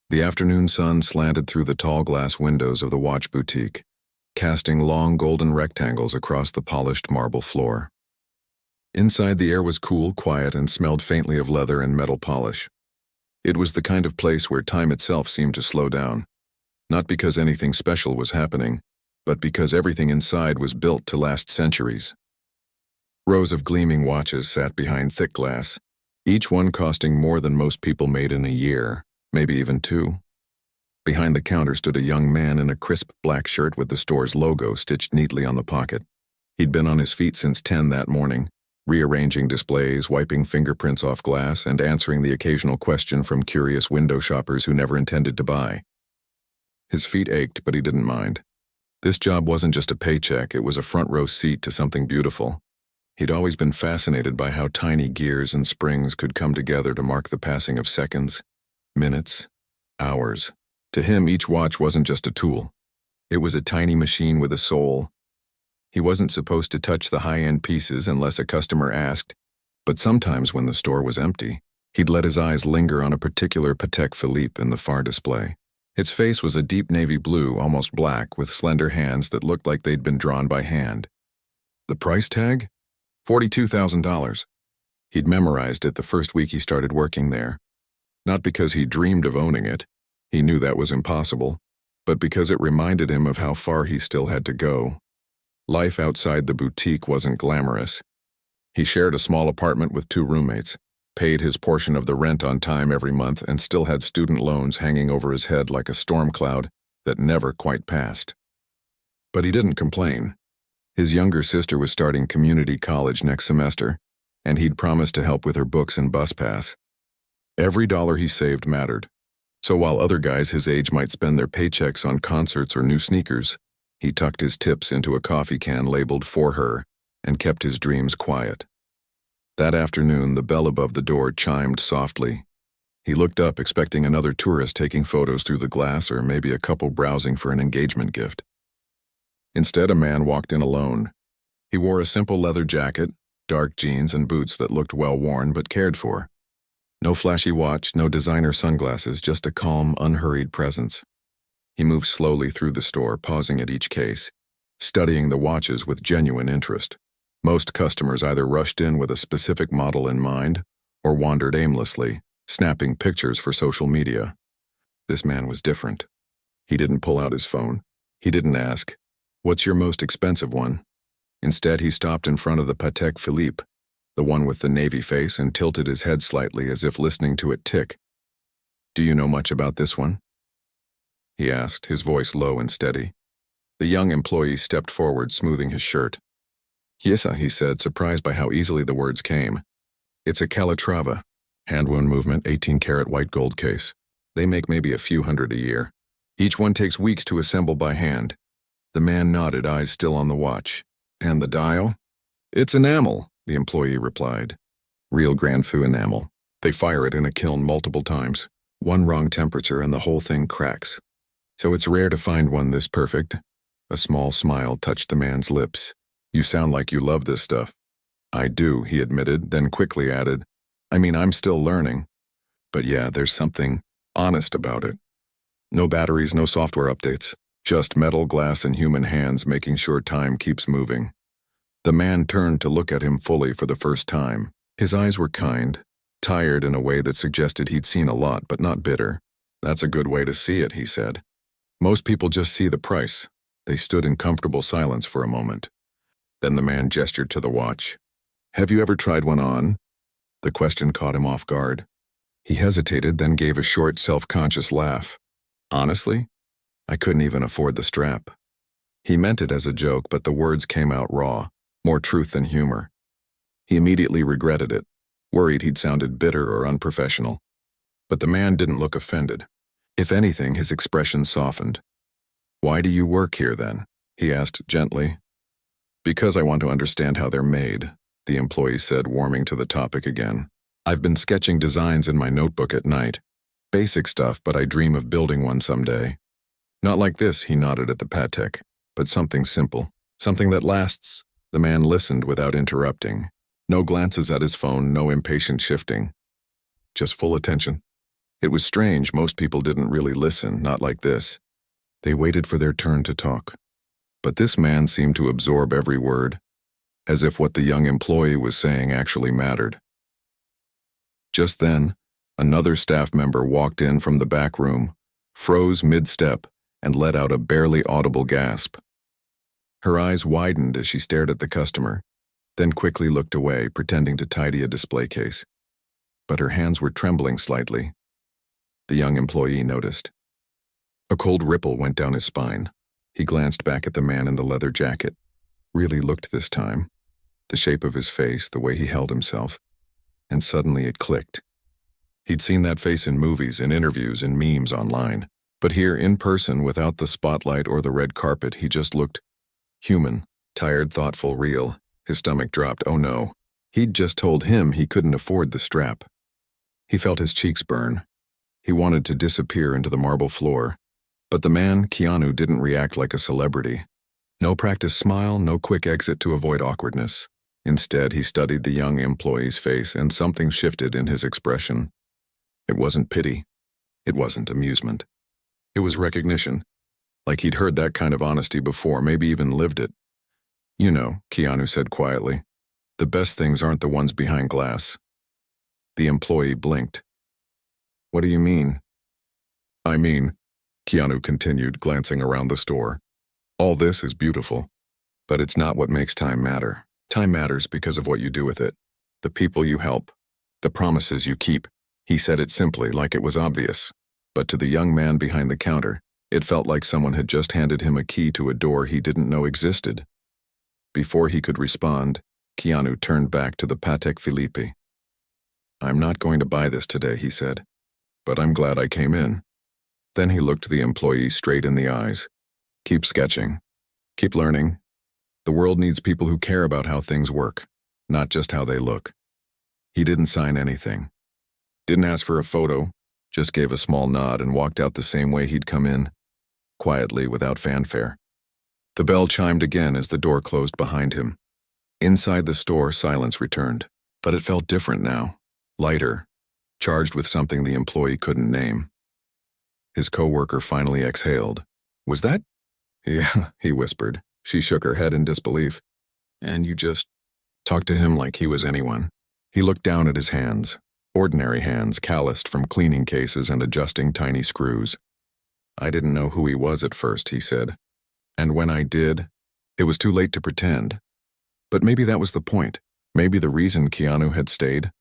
The afternoon sun slanted through the tall glass windows of the watch boutique, casting long golden rectangles across the polished marble floor. Inside, the air was cool, quiet, and smelled faintly of leather and metal polish. It was the kind of place where time itself seemed to slow down, not because anything special was happening, but because everything inside was built to last centuries. Rows of gleaming watches sat behind thick glass, each one costing more than most people made in a year, maybe even two. Behind the counter stood a young man in a crisp black shirt with the store's logo stitched neatly on the pocket. He'd been on his feet since 10 that morning, rearranging displays, wiping fingerprints off glass, and answering the occasional question from curious window shoppers who never intended to buy. His feet ached, but he didn't mind. This job wasn't just a paycheck, it was a front-row seat to something beautiful. He'd always been fascinated by how tiny gears and springs could come together to mark the passing of seconds, minutes, hours. To him, each watch wasn't just a tool. It was a tiny machine with a soul. He wasn't supposed to touch the high-end pieces unless a customer asked, but sometimes when the store was empty, he'd let his eyes linger on a particular Patek Philippe in the far display. Its face was a deep navy blue, almost black, with slender hands that looked like they'd been drawn by hand. The price tag? $42,000. He'd memorized it the first week he started working there. Not because he dreamed of owning it, he knew that was impossible, but because it reminded him of how far he still had to go. Life outside the boutique wasn't glamorous. He shared a small apartment with 2 roommates, paid his portion of the rent on time every month, and still had student loans hanging over his head like a storm cloud that never quite passed. But he didn't complain. His younger sister was starting community college next semester, and he'd promised to help with her books and bus pass. Every dollar he saved mattered. So while other guys his age might spend their paychecks on concerts or new sneakers, he tucked his tips into a coffee can labeled "For Her" and kept his dreams quiet. That afternoon, the bell above the door chimed softly. He looked up, expecting another tourist taking photos through the glass or maybe a couple browsing for an engagement gift. Instead, a man walked in alone. He wore a simple leather jacket, dark jeans, and boots that looked well-worn but cared for. No flashy watch, no designer sunglasses, just a calm, unhurried presence. He moved slowly through the store, pausing at each case, studying the watches with genuine interest. Most customers either rushed in with a specific model in mind or wandered aimlessly, snapping pictures for social media. This man was different. He didn't pull out his phone. He didn't ask, "What's your most expensive one?" Instead, he stopped in front of the Patek Philippe, the one with the navy face, and tilted his head slightly as if listening to it tick. "Do you know much about this one?" he asked, his voice low and steady. The young employee stepped forward, smoothing his shirt. "Yes, he said, surprised by how easily the words came. "It's a Calatrava, hand-wound movement, 18-karat white gold case. They make maybe a few hundred a year. Each one takes weeks to assemble by hand." The man nodded, eyes still on the watch. "And the dial?" "It's enamel," the employee replied. "Real Grand Fou enamel. They fire it in a kiln multiple times. One wrong temperature and the whole thing cracks. So it's rare to find one this perfect." A small smile touched the man's lips. "You sound like you love this stuff." "I do," he admitted, then quickly added, "I mean, I'm still learning. But yeah, there's something honest about it. No batteries, no software updates. Just metal, glass, and human hands making sure time keeps moving." The man turned to look at him fully for the first time. His eyes were kind, tired in a way that suggested he'd seen a lot, but not bitter. "That's a good way to see it," he said. "Most people just see the price." They stood in comfortable silence for a moment. Then the man gestured to the watch. "Have you ever tried one on?" The question caught him off guard. He hesitated, then gave a short, self-conscious laugh. "Honestly, I couldn't even afford the strap." He meant it as a joke, but the words came out raw, more truth than humor. He immediately regretted it, worried he'd sounded bitter or unprofessional. But the man didn't look offended. If anything, his expression softened. "Why do you work here, then?" he asked gently. "Because I want to understand how they're made," the employee said, warming to the topic again. "I've been sketching designs in my notebook at night. Basic stuff, but I dream of building one someday. Not like this," he nodded at the Patek, "but something simple, something that lasts." The man listened without interrupting. No glances at his phone, no impatient shifting. Just full attention. It was strange, most people didn't really listen, not like this. They waited for their turn to talk. But this man seemed to absorb every word, as if what the young employee was saying actually mattered. Just then, another staff member walked in from the back room, froze mid-step, and let out a barely audible gasp. Her eyes widened as she stared at the customer, then quickly looked away, pretending to tidy a display case. But her hands were trembling slightly. The young employee noticed. A cold ripple went down his spine. He glanced back at the man in the leather jacket. Really looked this time. The shape of his face, the way he held himself. And suddenly it clicked. He'd seen that face in movies, in interviews, in memes online. But here, in person, without the spotlight or the red carpet, he just looked human, tired, thoughtful, real. His stomach dropped. Oh no. He'd just told him he couldn't afford the strap. He felt his cheeks burn. He wanted to disappear into the marble floor. But the man, Keanu, didn't react like a celebrity. No practiced smile, no quick exit to avoid awkwardness. Instead, he studied the young employee's face, and something shifted in his expression. It wasn't pity. It wasn't amusement. It was recognition. Like he'd heard that kind of honesty before, maybe even lived it. You know, Keanu said quietly, the best things aren't the ones behind glass. The employee blinked. What do you mean? I mean, Keanu continued, glancing around the store. All this is beautiful, but it's not what makes time matter. Time matters because of what you do with it. The people you help. The promises you keep. He said it simply, like it was obvious. But to the young man behind the counter, it felt like someone had just handed him a key to a door he didn't know existed. Before he could respond, Keanu turned back to the Patek Philippe. I'm not going to buy this today, he said. But I'm glad I came in. Then he looked the employee straight in the eyes. Keep sketching. Keep learning. The world needs people who care about how things work, not just how they look. He didn't sign anything. Didn't ask for a photo, just gave a small nod and walked out the same way he'd come in, quietly, without fanfare. The bell chimed again as the door closed behind him. Inside the store, silence returned, but it felt different now, lighter, charged with something the employee couldn't name. His coworker finally exhaled. Was that? Yeah, he whispered. She shook her head in disbelief. And you just talked to him like he was anyone. He looked down at his hands, ordinary hands calloused from cleaning cases and adjusting tiny screws. I didn't know who he was at first, he said. And when I did, it was too late to pretend. But maybe that was the point. Maybe the reason Keanu had stayed,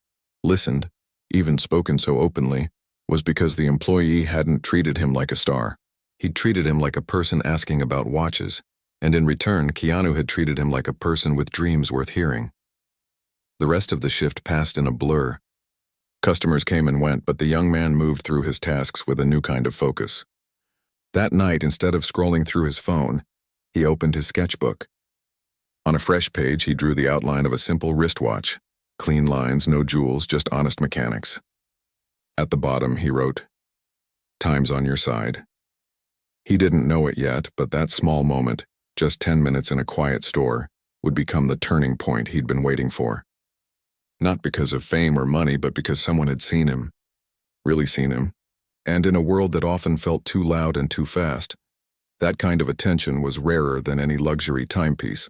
listened, even spoken so openly, was because the employee hadn't treated him like a star. He'd treated him like a person asking about watches, and in return, Keanu had treated him like a person with dreams worth hearing. The rest of the shift passed in a blur. Customers came and went, but the young man moved through his tasks with a new kind of focus. That night, instead of scrolling through his phone, he opened his sketchbook. On a fresh page, he drew the outline of a simple wristwatch. Clean lines, no jewels, just honest mechanics. At the bottom, he wrote, "Time's on your side." He didn't know it yet, but that small moment, just 10 minutes in a quiet store, would become the turning point he'd been waiting for. Not because of fame or money, but because someone had seen him, really seen him, and in a world that often felt too loud and too fast, that kind of attention was rarer than any luxury timepiece.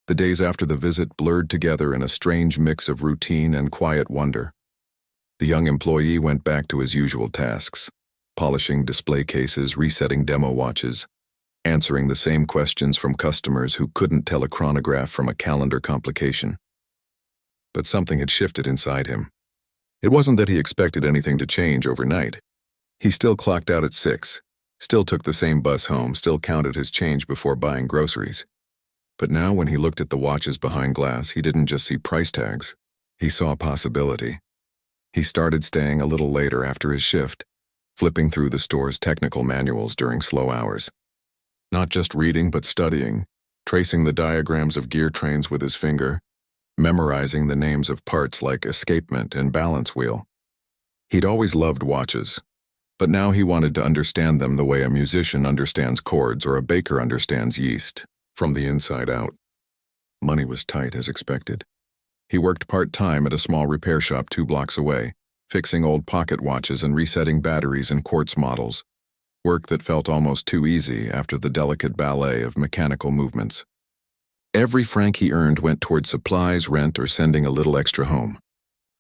The days after the visit blurred together in a strange mix of routine and quiet wonder. The young employee went back to his usual tasks, polishing display cases, resetting demo watches, answering the same questions from customers who couldn't tell a chronograph from a calendar complication. But something had shifted inside him. It wasn't that he expected anything to change overnight. He still clocked out at 6, still took the same bus home, still counted his change before buying groceries. But now when he looked at the watches behind glass, he didn't just see price tags. He saw possibility. He started staying a little later after his shift, flipping through the store's technical manuals during slow hours. Not just reading, but studying, tracing the diagrams of gear trains with his finger, memorizing the names of parts like escapement and balance wheel. He'd always loved watches, but now he wanted to understand them the way a musician understands chords or a baker understands yeast, from the inside out. Money was tight as expected. He worked part-time at a small repair shop 2 blocks away, fixing old pocket watches and resetting batteries in quartz models, work that felt almost too easy after the delicate ballet of mechanical movements. Every franc he earned went toward supplies, rent, or sending a little extra home.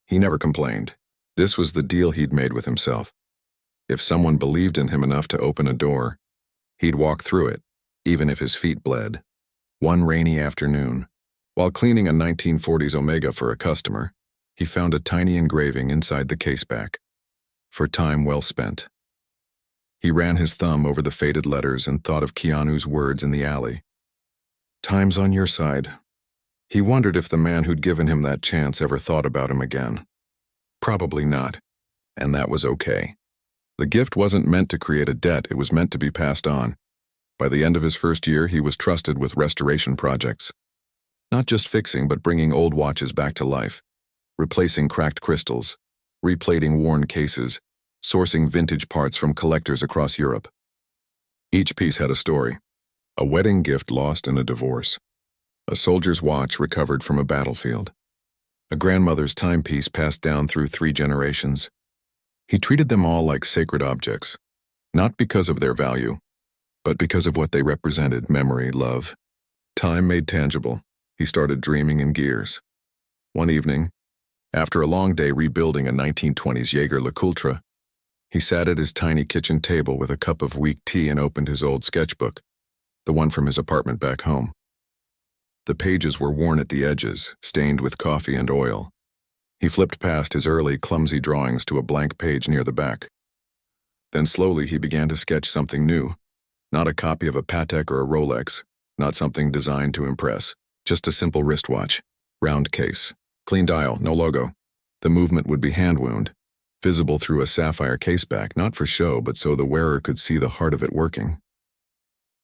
He never complained. This was the deal he'd made with himself. If someone believed in him enough to open a door, he'd walk through it, even if his feet bled. One rainy afternoon, while cleaning a 1940s Omega for a customer, he found a tiny engraving inside the caseback. For time well spent. He ran his thumb over the faded letters and thought of Keanu's words in the alley. Time's on your side. He wondered if the man who'd given him that chance ever thought about him again. Probably not, and that was okay. The gift wasn't meant to create a debt, it was meant to be passed on. By the end of his first year, he was trusted with restoration projects. Not just fixing, but bringing old watches back to life, replacing cracked crystals, replating worn cases, sourcing vintage parts from collectors across Europe. Each piece had a story. A wedding gift lost in a divorce. A soldier's watch recovered from a battlefield. A grandmother's timepiece passed down through 3 generations. He treated them all like sacred objects, not because of their value, but because of what they represented: memory, love. Time made tangible, he started dreaming in gears. One evening, after a long day rebuilding a 1920s Jaeger LeCoultre, he sat at his tiny kitchen table with a cup of weak tea and opened his old sketchbook, the one from his apartment back home. The pages were worn at the edges, stained with coffee and oil. He flipped past his early, clumsy drawings to a blank page near the back. Then slowly he began to sketch something new. Not a copy of a Patek or a Rolex, not something designed to impress, just a simple wristwatch, round case, clean dial, no logo. The movement would be hand-wound, visible through a sapphire caseback, not for show, but so the wearer could see the heart of it working.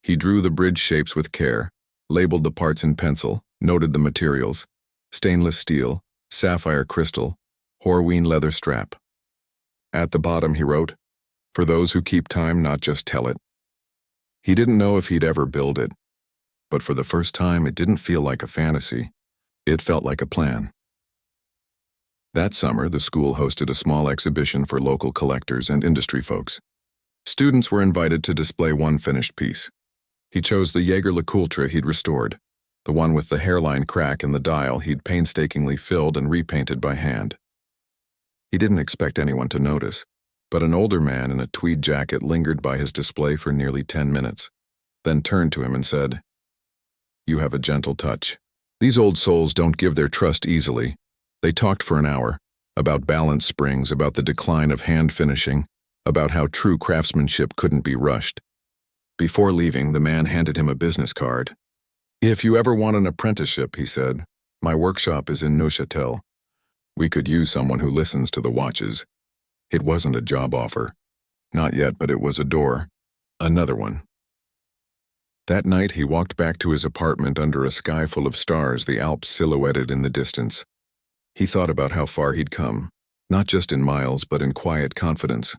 He drew the bridge shapes with care, labeled the parts in pencil, noted the materials: stainless steel, sapphire crystal, Horween leather strap. At the bottom he wrote, "For those who keep time, not just tell it." He didn't know if he'd ever build it, but for the first time it didn't feel like a fantasy. It felt like a plan. That summer, the school hosted a small exhibition for local collectors and industry folks. Students were invited to display one finished piece. He chose the Jaeger LeCoultre he'd restored, the one with the hairline crack in the dial he'd painstakingly filled and repainted by hand. He didn't expect anyone to notice, but an older man in a tweed jacket lingered by his display for nearly 10 minutes, then turned to him and said, "You have a gentle touch. These old souls don't give their trust easily." They talked for an hour, about balance springs, about the decline of hand finishing, about how true craftsmanship couldn't be rushed. Before leaving, the man handed him a business card. "If you ever want an apprenticeship," he said, "my workshop is in Neuchâtel. We could use someone who listens to the watches." It wasn't a job offer. Not yet, but it was a door. Another one. That night he walked back to his apartment under a sky full of stars, the Alps silhouetted in the distance. He thought about how far he'd come, not just in miles, but in quiet confidence.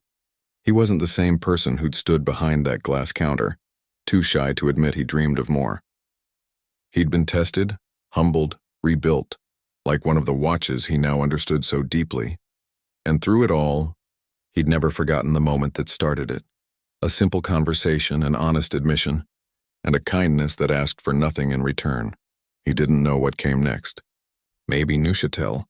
He wasn't the same person who'd stood behind that glass counter, too shy to admit he dreamed of more. He'd been tested, humbled, rebuilt, like one of the watches he now understood so deeply. And through it all, he'd never forgotten the moment that started it. A simple conversation, an honest admission, and a kindness that asked for nothing in return. He didn't know what came next. Maybe Neuchâtel,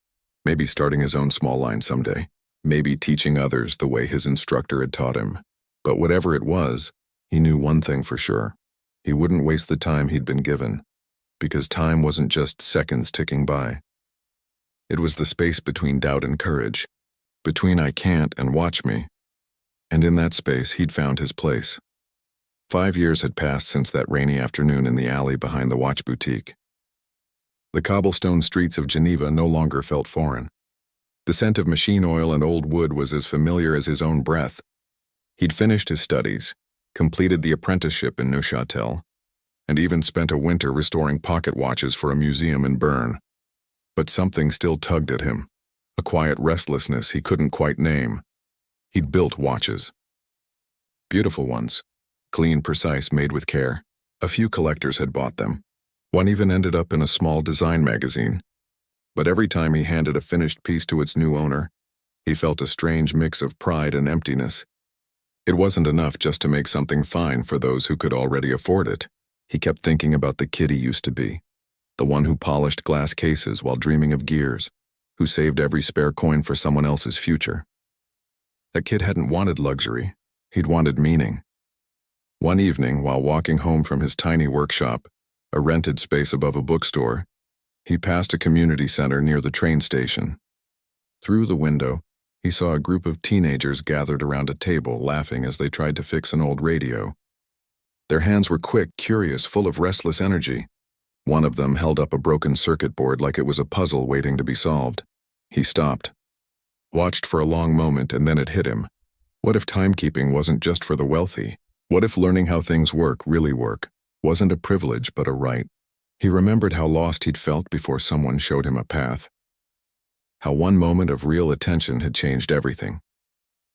maybe starting his own small line someday, maybe teaching others the way his instructor had taught him. But whatever it was, he knew one thing for sure. He wouldn't waste the time he'd been given, because time wasn't just seconds ticking by. It was the space between doubt and courage, between "I can't" and "watch me." And in that space, he'd found his place. 5 years had passed since that rainy afternoon in the alley behind the watch boutique. The cobblestone streets of Geneva no longer felt foreign. The scent of machine oil and old wood was as familiar as his own breath. He'd finished his studies, completed the apprenticeship in Neuchâtel, and even spent a winter restoring pocket watches for a museum in Bern. But something still tugged at him, a quiet restlessness he couldn't quite name. He'd built watches. Beautiful ones, clean, precise, made with care. A few collectors had bought them. One even ended up in a small design magazine. But every time he handed a finished piece to its new owner, He felt a strange mix of pride and emptiness. It wasn't enough just to make something fine for those who could already afford it. He kept thinking about the kid he used to be, the one who polished glass cases while dreaming of gears, who saved every spare coin for someone else's future. That kid hadn't wanted luxury. He'd wanted meaning. One evening, while walking home from his tiny workshop, a rented space above a bookstore, he passed a community center near the train station. Through the window, he saw a group of teenagers gathered around a table laughing as they tried to fix an old radio. Their hands were quick, curious, full of restless energy. One of them held up a broken circuit board like it was a puzzle waiting to be solved. He stopped, watched for a long moment, and then it hit him. What if timekeeping wasn't just for the wealthy? What if learning how things really work, wasn't a privilege but a right? He remembered how lost he'd felt before someone showed him a path. How one moment of real attention had changed everything.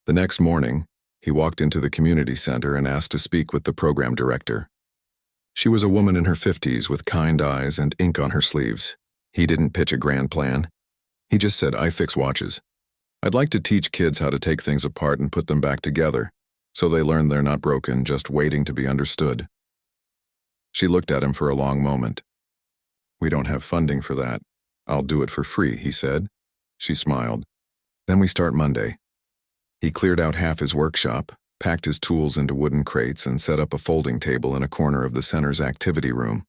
The next morning, he walked into the community center and asked to speak with the program director. She was a woman in her 50s with kind eyes and ink on her sleeves. He didn't pitch a grand plan. He just said, "I fix watches. I'd like to teach kids how to take things apart and put them back together, so they learn they're not broken, just waiting to be understood." She looked at him for a long moment. "We don't have funding for that. I'll do it for free," he said. She smiled. "Then we start Monday." He cleared out half his workshop, packed his tools into wooden crates, and set up a folding table in a corner of the center's activity room.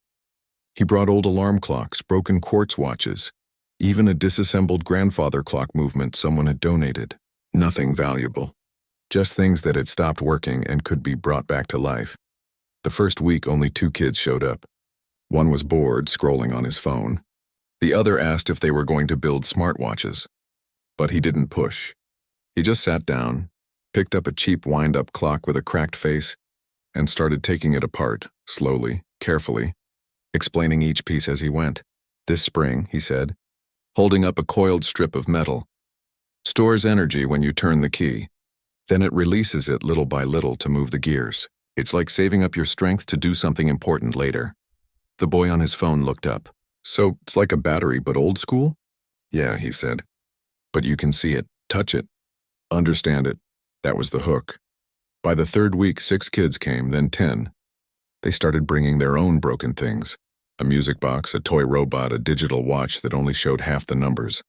He brought old alarm clocks, broken quartz watches, even a disassembled grandfather clock movement someone had donated. Nothing valuable. Just things that had stopped working and could be brought back to life. The first week, only 2 kids showed up. One was bored, scrolling on his phone. The other asked if they were going to build smartwatches. But he didn't push. He just sat down, picked up a cheap wind-up clock with a cracked face, and started taking it apart, slowly, carefully, explaining each piece as he went. "This spring," he said, holding up a coiled strip of metal, "stores energy when you turn the key. Then it releases it little by little to move the gears. It's like saving up your strength to do something important later." The boy on his phone looked up. "So it's like a battery, but old school?" "Yeah," he said. "But you can see it, touch it, understand it." That was the hook. By the 3rd week, 6 kids came, then 10. They started bringing their own broken things. A music box, a toy robot, a digital watch that only showed half the numbers.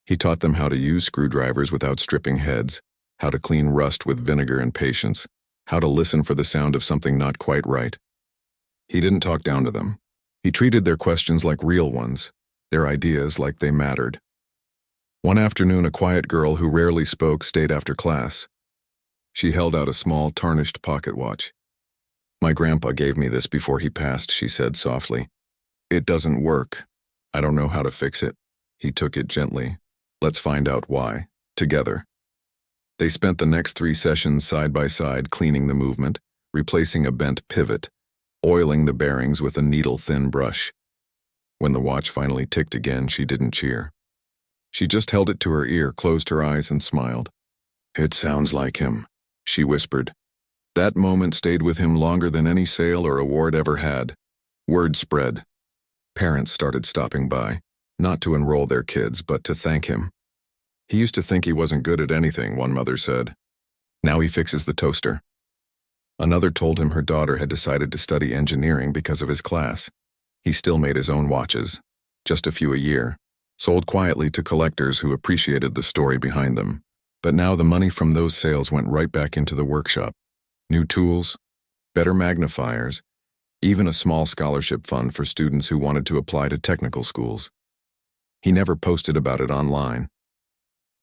He taught them how to use screwdrivers without stripping heads, how to clean rust with vinegar and patience, how to listen for the sound of something not quite right. He didn't talk down to them. He treated their questions like real ones, their ideas like they mattered. One afternoon, a quiet girl who rarely spoke stayed after class. She held out a small, tarnished pocket watch. "My grandpa gave me this before he passed," she said softly. "It doesn't work. I don't know how to fix it." He took it gently. "Let's find out why, together." They spent the next 3 sessions side by side cleaning the movement, replacing a bent pivot, oiling the bearings with a needle-thin brush. When the watch finally ticked again, she didn't cheer. She just held it to her ear, closed her eyes, and smiled. "It sounds like him," she whispered. That moment stayed with him longer than any sale or award ever had. Word spread. Parents started stopping by, not to enroll their kids, but to thank him. "He used to think he wasn't good at anything," one mother said. "Now he fixes the toaster." Another told him her daughter had decided to study engineering because of his class. He still made his own watches, just a few a year, sold quietly to collectors who appreciated the story behind them. But now the money from those sales went right back into the workshop. New tools, better magnifiers, even a small scholarship fund for students who wanted to apply to technical schools. He never posted about it online.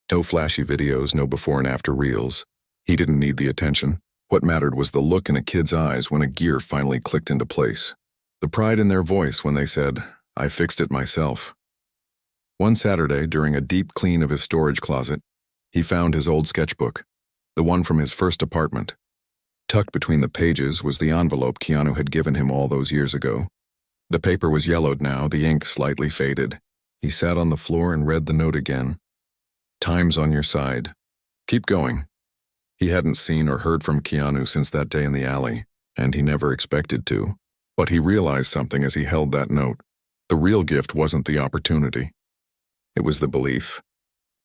No flashy videos, no before and after reels. He didn't need the attention. What mattered was the look in a kid's eyes when a gear finally clicked into place. The pride in their voice when they said, "I fixed it myself." One Saturday, during a deep clean of his storage closet, he found his old sketchbook, the one from his first apartment. Tucked between the pages was the envelope Keanu had given him all those years ago. The paper was yellowed now, the ink slightly faded. He sat on the floor and read the note again. "Time's on your side. Keep going." He hadn't seen or heard from Keanu since that day in the alley, and he never expected to. But he realized something as he held that note. The real gift wasn't the opportunity. It was the belief.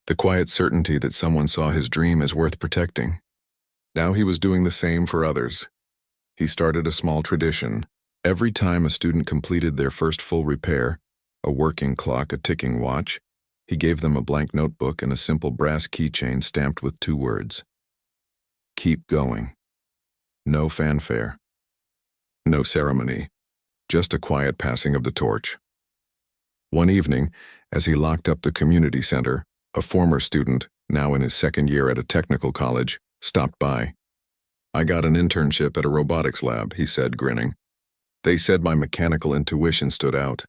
The quiet certainty that someone saw his dream as worth protecting. Now he was doing the same for others. He started a small tradition. Every time a student completed their first full repair, a working clock, a ticking watch, he gave them a blank notebook and a simple brass keychain stamped with 2 words. Keep going. No fanfare. No ceremony. Just a quiet passing of the torch. One evening, as he locked up the community center, a former student, now in his 2nd year at a technical college, stopped by. "I got an internship at a robotics lab," he said, grinning. "They said my mechanical intuition stood out."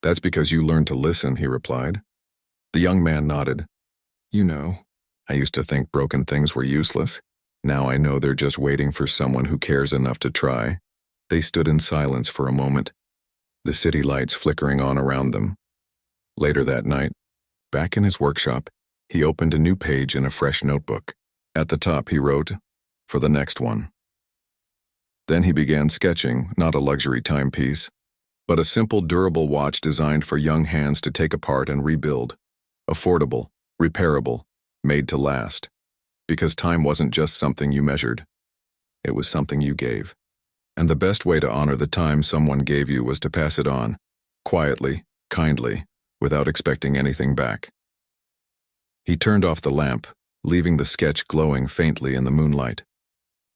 "That's because you learned to listen," he replied. The young man nodded. "You know, I used to think broken things were useless. Now I know they're just waiting for someone who cares enough to try." They stood in silence for a moment, the city lights flickering on around them. Later that night, back in his workshop, he opened a new page in a fresh notebook. At the top he wrote, "For the next one." Then he began sketching, not a luxury timepiece, but a simple, durable watch designed for young hands to take apart and rebuild. Affordable, repairable, made to last. Because time wasn't just something you measured. It was something you gave. And the best way to honor the time someone gave you was to pass it on, quietly, kindly, without expecting anything back. He turned off the lamp, leaving the sketch glowing faintly in the moonlight.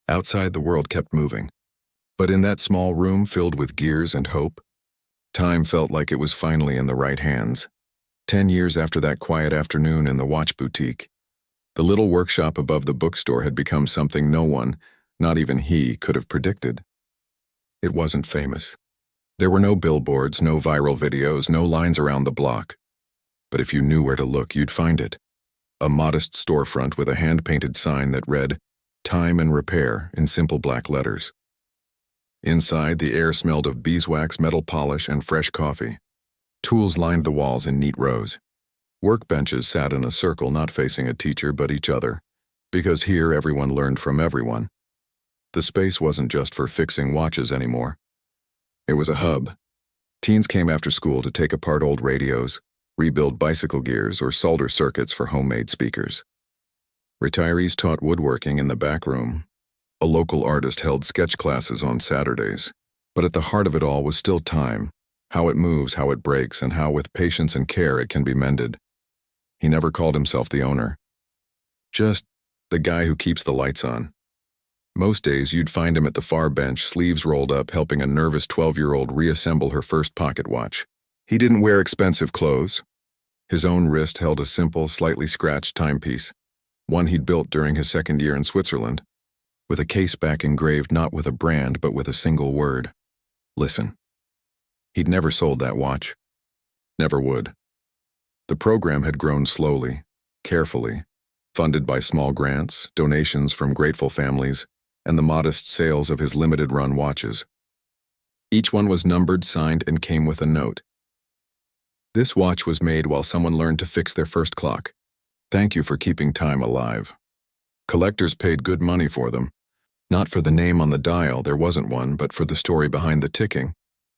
Outside, the world kept moving. But in that small room filled with gears and hope, time felt like it was finally in the right hands. 10 years after that quiet afternoon in the watch boutique, the little workshop above the bookstore had become something no one, not even he, could have predicted. It wasn't famous. There were no billboards, no viral videos, no lines around the block. But if you knew where to look, you'd find it. A modest storefront with a hand-painted sign that read, "Time and Repair," in simple black letters. Inside, the air smelled of beeswax, metal polish, and fresh coffee. Tools lined the walls in neat rows. Workbenches sat in a circle, not facing a teacher but each other, because here everyone learned from everyone. The space wasn't just for fixing watches anymore. It was a hub. Teens came after school to take apart old radios, rebuild bicycle gears, or solder circuits for homemade speakers. Retirees taught woodworking in the back room. A local artist held sketch classes on Saturdays. But at the heart of it all was still time, how it moves, how it breaks, and how with patience and care it can be mended. He never called himself the owner. Just the guy who keeps the lights on. Most days you'd find him at the far bench, sleeves rolled up, helping a nervous 12-year-old reassemble her first pocket watch. He didn't wear expensive clothes. His own wrist held a simple, slightly scratched timepiece, one he'd built during his 2nd year in Switzerland, with a case back engraved not with a brand but with a single word: listen. He'd never sold that watch. Never would. The program had grown slowly, carefully, funded by small grants, donations from grateful families, and the modest sales of his limited-run watches. Each one was numbered, signed, and came with a note. This watch was made while someone learned to fix their first clock. Thank you for keeping time alive. Collectors paid good money for them. Not for the name on the dial, there wasn't one, but for the story behind the ticking.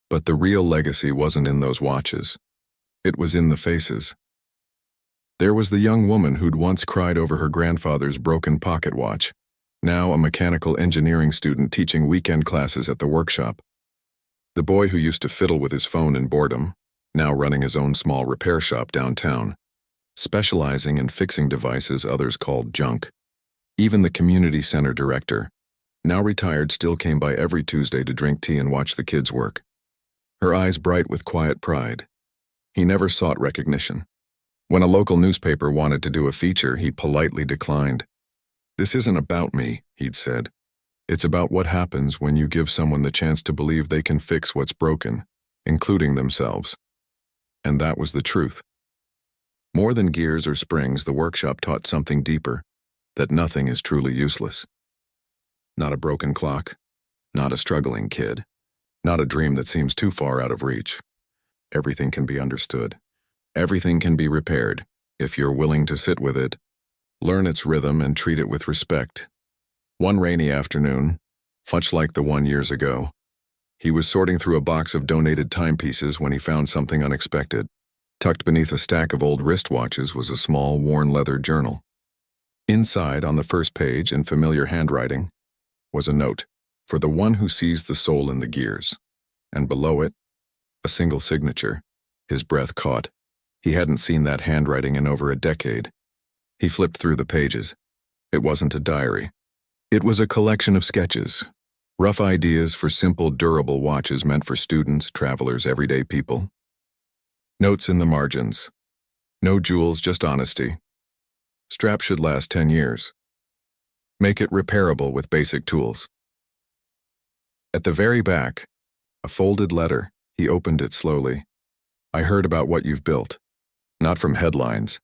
But the real legacy wasn't in those watches. It was in the faces. There was the young woman who'd once cried over her grandfather's broken pocket watch, now a mechanical engineering student teaching weekend classes at the workshop. The boy who used to fiddle with his phone in boredom, now running his own small repair shop downtown, specializing in fixing devices others called junk. Even the community center director, now retired, still came by every Tuesday to drink tea and watch the kids work. Her eyes bright with quiet pride. He never sought recognition. When a local newspaper wanted to do a feature, he politely declined. "This isn't about me," he'd said. "It's about what happens when you give someone the chance to believe they can fix what's broken, including themselves." And that was the truth. More than gears or springs, the workshop taught something deeper, that nothing is truly useless. Not a broken clock, not a struggling kid, not a dream that seems too far out of reach. Everything can be understood. Everything can be repaired, if you're willing to sit with it, learn its rhythm, and treat it with respect. One rainy afternoon, much like the one years ago, he was sorting through a box of donated timepieces when he found something unexpected. Tucked beneath a stack of old wristwatches was a small, worn leather journal. Inside, on the first page, in familiar handwriting, was a note, "For the one who sees the soul in the gears." And below it, a single signature. His breath caught. He hadn't seen that handwriting in over a decade. He flipped through the pages. It wasn't a diary. It was a collection of sketches. Rough ideas for simple, durable watches meant for students, travelers, everyday people. Notes in the margins. No jewels, just honesty. Strap should last 10 years. Make it repairable with basic tools. At the very back, a folded letter. He opened it slowly. "I heard about what you've built. Not from headlines.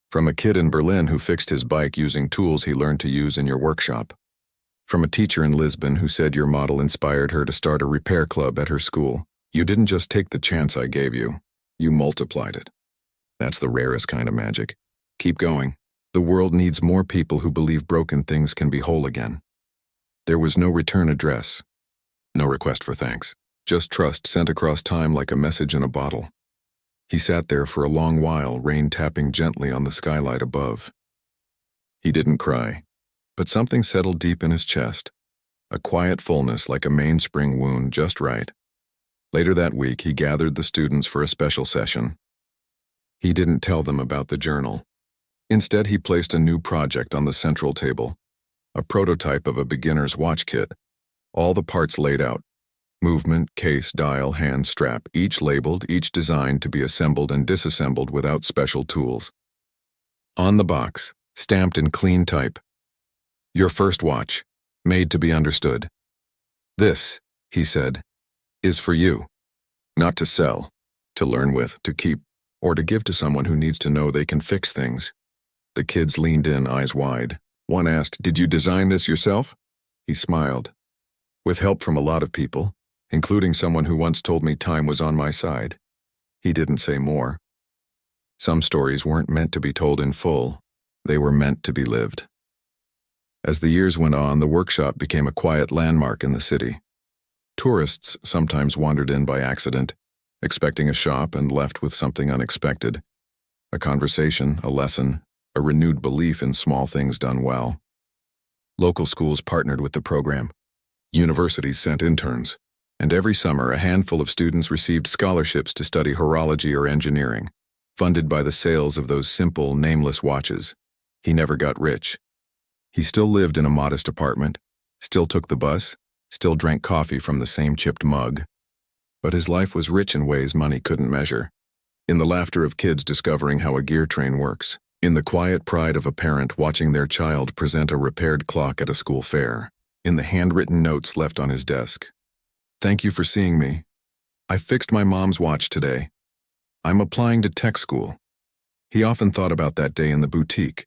From a kid in Berlin who fixed his bike using tools he learned to use in your workshop. From a teacher in Lisbon who said your model inspired her to start a repair club at her school. You didn't just take the chance I gave you. You multiplied it. That's the rarest kind of magic. Keep going. The world needs more people who believe broken things can be whole again." There was no return address. No request for thanks. Just trust sent across time like a message in a bottle. He sat there for a long while, rain tapping gently on the skylight above. He didn't cry, but something settled deep in his chest. A quiet fullness like a mainspring wound, just right. Later that week, he gathered the students for a special session. He didn't tell them about the journal. Instead, he placed a new project on the central table, a prototype of a beginner's watch kit. All the parts laid out. Movement, case, dial, hand, strap, each labeled, each designed to be assembled and disassembled without special tools. On the box, stamped in clean type, "Your first watch, made to be understood. This," he said, "is for you. Not to sell, to learn with, to keep, or to give to someone who needs to know they can fix things." The kids leaned in, eyes wide. One asked, "Did you design this yourself?" He smiled. "With help from a lot of people, including someone who once told me time was on my side." He didn't say more. Some stories weren't meant to be told in full. They were meant to be lived. As the years went on, the workshop became a quiet landmark in the city. Tourists sometimes wandered in by accident, expecting a shop and left with something unexpected. A conversation, a lesson, a renewed belief in small things done well. Local schools partnered with the program. Universities sent interns. And every summer, a handful of students received scholarships to study horology or engineering, funded by the sales of those simple, nameless watches. He never got rich. He still lived in a modest apartment, still took the bus, still drank coffee from the same chipped mug. But his life was rich in ways money couldn't measure. In the laughter of kids discovering how a gear train works. In the quiet pride of a parent watching their child present a repaired clock at a school fair. In the handwritten notes left on his desk. "Thank you for seeing me. I fixed my mom's watch today. I'm applying to tech school." He often thought about that day in the boutique.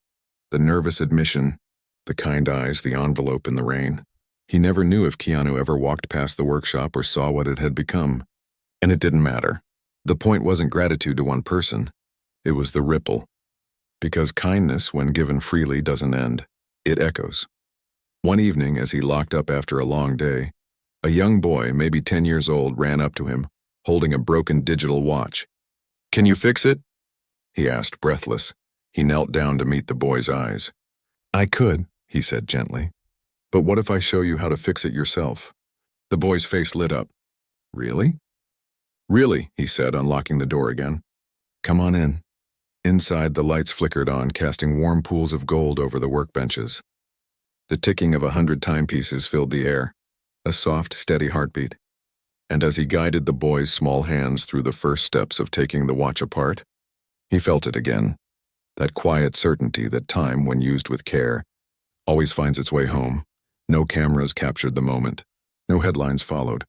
The nervous admission, the kind eyes, the envelope in the rain. He never knew if Keanu ever walked past the workshop or saw what it had become. And it didn't matter. The point wasn't gratitude to one person. It was the ripple. Because kindness, when given freely, doesn't end. It echoes. One evening, as he locked up after a long day, a young boy, maybe 10 years old, ran up to him, holding a broken digital watch. "Can you fix it?" he asked, breathless. He knelt down to meet the boy's eyes. "I could," he said gently. "But what if I show you how to fix it yourself?" The boy's face lit up. "Really?" "Really," he said, unlocking the door again. "Come on in." Inside, the lights flickered on, casting warm pools of gold over the workbenches. The ticking of 100 timepieces filled the air, a soft, steady heartbeat. And as he guided the boy's small hands through the first steps of taking the watch apart, he felt it again, that quiet certainty that time, when used with care, always finds its way home. No cameras captured the moment. No headlines followed.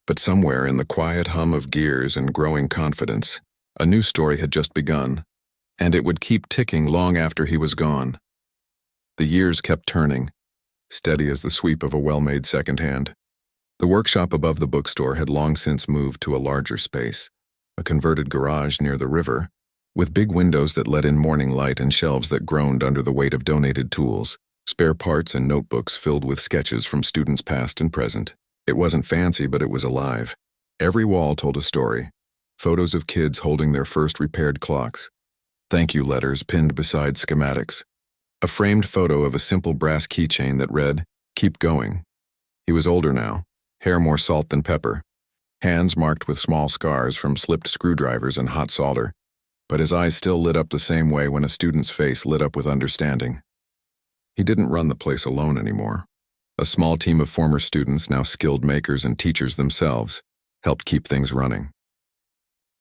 But somewhere in the quiet hum of gears and growing confidence, a new story had just begun, and it would keep ticking long after he was gone. The years kept turning, steady as the sweep of a well-made second hand. The workshop above the bookstore had long since moved to a larger space, a converted garage near the river, with big windows that let in morning light and shelves that groaned under the weight of donated tools, spare parts and notebooks filled with sketches from students past and present. It wasn't fancy, but it was alive. Every wall told a story. Photos of kids holding their first repaired clocks. Thank you letters pinned beside schematics. A framed photo of a simple brass keychain that read, "Keep going." He was older now, hair more salt than pepper, hands marked with small scars from slipped screwdrivers and hot solder, but his eyes still lit up the same way when a student's face lit up with understanding. He didn't run the place alone anymore. A small team of former students, now skilled makers and teachers themselves, helped keep things running.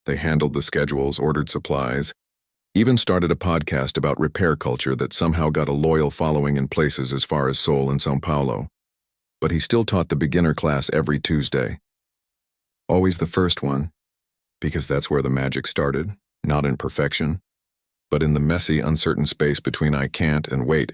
They handled the schedules, ordered supplies, even started a podcast about repair culture that somehow got a loyal following in places as far as Seoul and São Paulo. But he still taught the beginner class every Tuesday. Always the first one, because that's where the magic started, not in perfection, but in the messy, uncertain space between I can't and wait,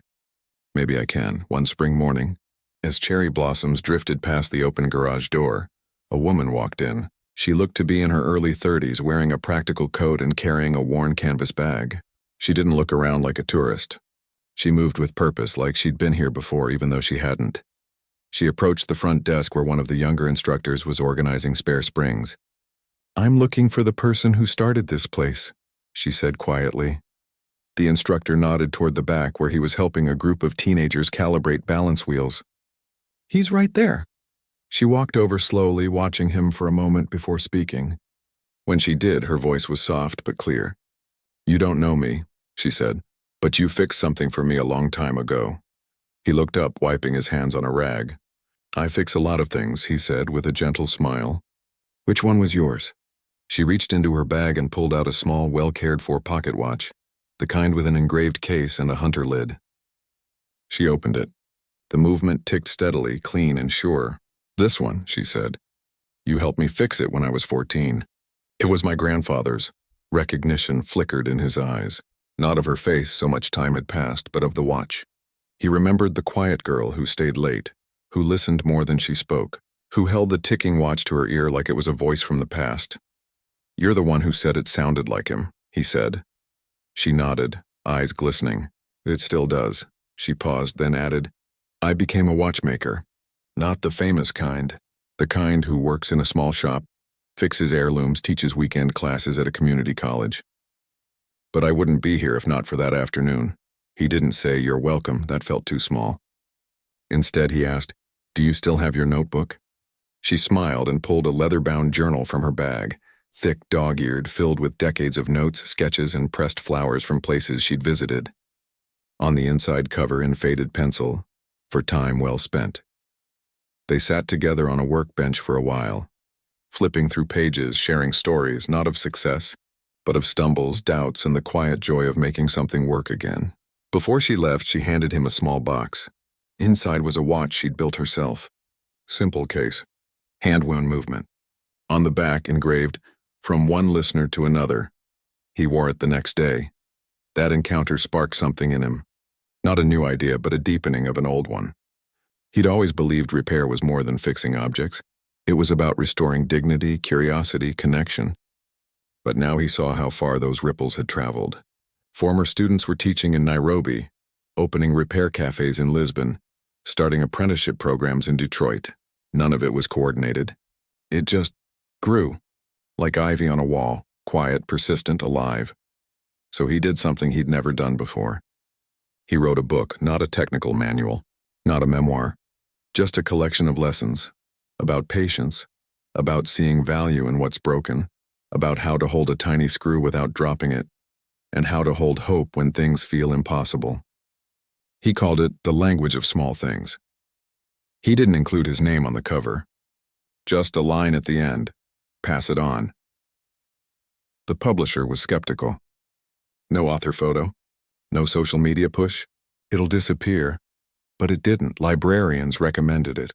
maybe I can. One spring morning, as cherry blossoms drifted past the open garage door, a woman walked in. She looked to be in her early 30s, wearing a practical coat and carrying a worn canvas bag. She didn't look around like a tourist. She moved with purpose, like she'd been here before, even though she hadn't. She approached the front desk where one of the younger instructors was organizing spare springs. "I'm looking for the person who started this place," she said quietly. The instructor nodded toward the back where he was helping a group of teenagers calibrate balance wheels. "He's right there." She walked over slowly, watching him for a moment before speaking. When she did, her voice was soft but clear. "You don't know me," she said, "but you fixed something for me a long time ago." He looked up, wiping his hands on a rag. "I fix a lot of things," he said with a gentle smile. "Which one was yours?" She reached into her bag and pulled out a small, well-cared-for pocket watch, the kind with an engraved case and a hunter lid. She opened it. The movement ticked steadily, clean and sure. "This one," she said. "You helped me fix it when I was 14. It was my grandfather's." Recognition flickered in his eyes, not of her face, so much time had passed, but of the watch. He remembered the quiet girl who stayed late, who listened more than she spoke, who held the ticking watch to her ear like it was a voice from the past. "You're the one who said it sounded like him," he said. She nodded, eyes glistening. "It still does." She paused, then added, "I became a watchmaker. Not the famous kind, the kind who works in a small shop, fixes heirlooms, teaches weekend classes at a community college. But I wouldn't be here if not for that afternoon." He didn't say, "You're welcome," that felt too small. Instead, he asked, "Do you still have your notebook?" She smiled and pulled a leather-bound journal from her bag, thick, dog-eared, filled with decades of notes, sketches, and pressed flowers from places she'd visited. On the inside cover in faded pencil, "For time well spent." They sat together on a workbench for a while, flipping through pages, sharing stories, not of success, but of stumbles, doubts, and the quiet joy of making something work again. Before she left, she handed him a small box. Inside was a watch she'd built herself. Simple case. Hand-wound movement. On the back, engraved, "From one listener to another." He wore it the next day. That encounter sparked something in him. Not a new idea, but a deepening of an old one. He'd always believed repair was more than fixing objects. It was about restoring dignity, curiosity, connection. But now he saw how far those ripples had traveled. Former students were teaching in Nairobi, opening repair cafes in Lisbon, starting apprenticeship programs in Detroit. None of it was coordinated. It just grew, like ivy on a wall, quiet, persistent, alive. So he did something he'd never done before. He wrote a book, not a technical manual, not a memoir, just a collection of lessons about patience, about seeing value in what's broken, about how to hold a tiny screw without dropping it, and how to hold hope when things feel impossible. He called it The Language of Small Things. He didn't include his name on the cover. Just a line at the end, "Pass it on." The publisher was skeptical. No author photo, no social media push. It'll disappear. But it didn't. Librarians recommended it.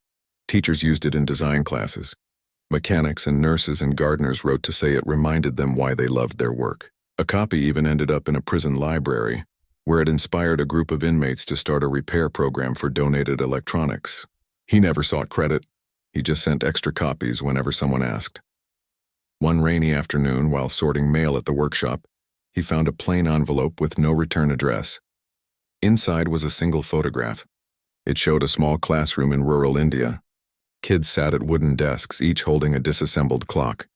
Teachers used it in design classes. Mechanics and nurses and gardeners wrote to say it reminded them why they loved their work. A copy even ended up in a prison library, where it inspired a group of inmates to start a repair program for donated electronics. He never sought credit. He just sent extra copies whenever someone asked. One rainy afternoon, while sorting mail at the workshop, he found a plain envelope with no return address. Inside was a single photograph. It showed a small classroom in rural India. Kids sat at wooden desks, each holding a disassembled clock.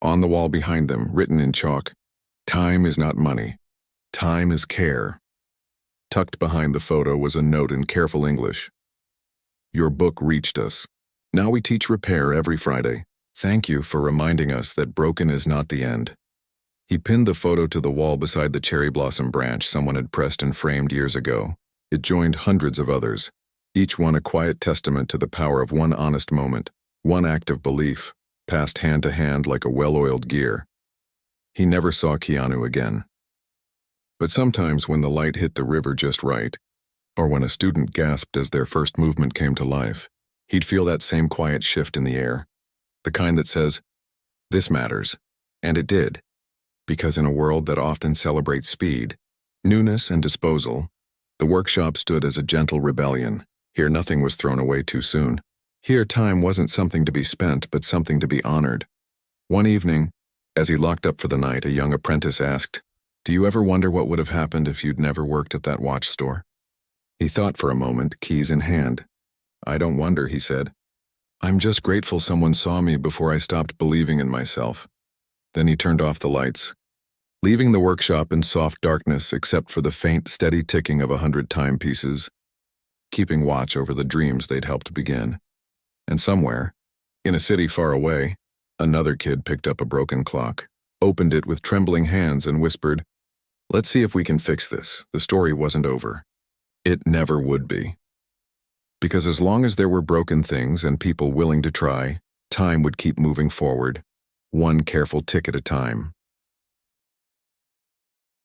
On the wall behind them, written in chalk, "Time is not money. Time is care." Tucked behind the photo was a note in careful English. "Your book reached us. Now we teach repair every Friday. Thank you for reminding us that broken is not the end." He pinned the photo to the wall beside the cherry blossom branch someone had pressed and framed years ago. It joined hundreds of others, each one a quiet testament to the power of one honest moment, one act of belief, passed hand to hand like a well-oiled gear. He never saw Keanu again. But sometimes when the light hit the river just right, or when a student gasped as their first movement came to life, he'd feel that same quiet shift in the air, the kind that says, "This matters." And it did, because in a world that often celebrates speed, newness, and disposal, the workshop stood as a gentle rebellion. Here nothing was thrown away too soon. Here time wasn't something to be spent, but something to be honored. One evening, as he locked up for the night, a young apprentice asked, "Do you ever wonder what would have happened if you'd never worked at that watch store?" He thought for a moment, keys in hand. "I don't wonder," he said. "I'm just grateful someone saw me before I stopped believing in myself." Then he turned off the lights, leaving the workshop in soft darkness except for the faint, steady ticking of 100 timepieces, keeping watch over the dreams they'd helped begin. And somewhere, in a city far away, another kid picked up a broken clock, opened it with trembling hands, and whispered, "Let's see if we can fix this." The story wasn't over. It never would be. Because as long as there were broken things and people willing to try, time would keep moving forward, one careful tick at a time.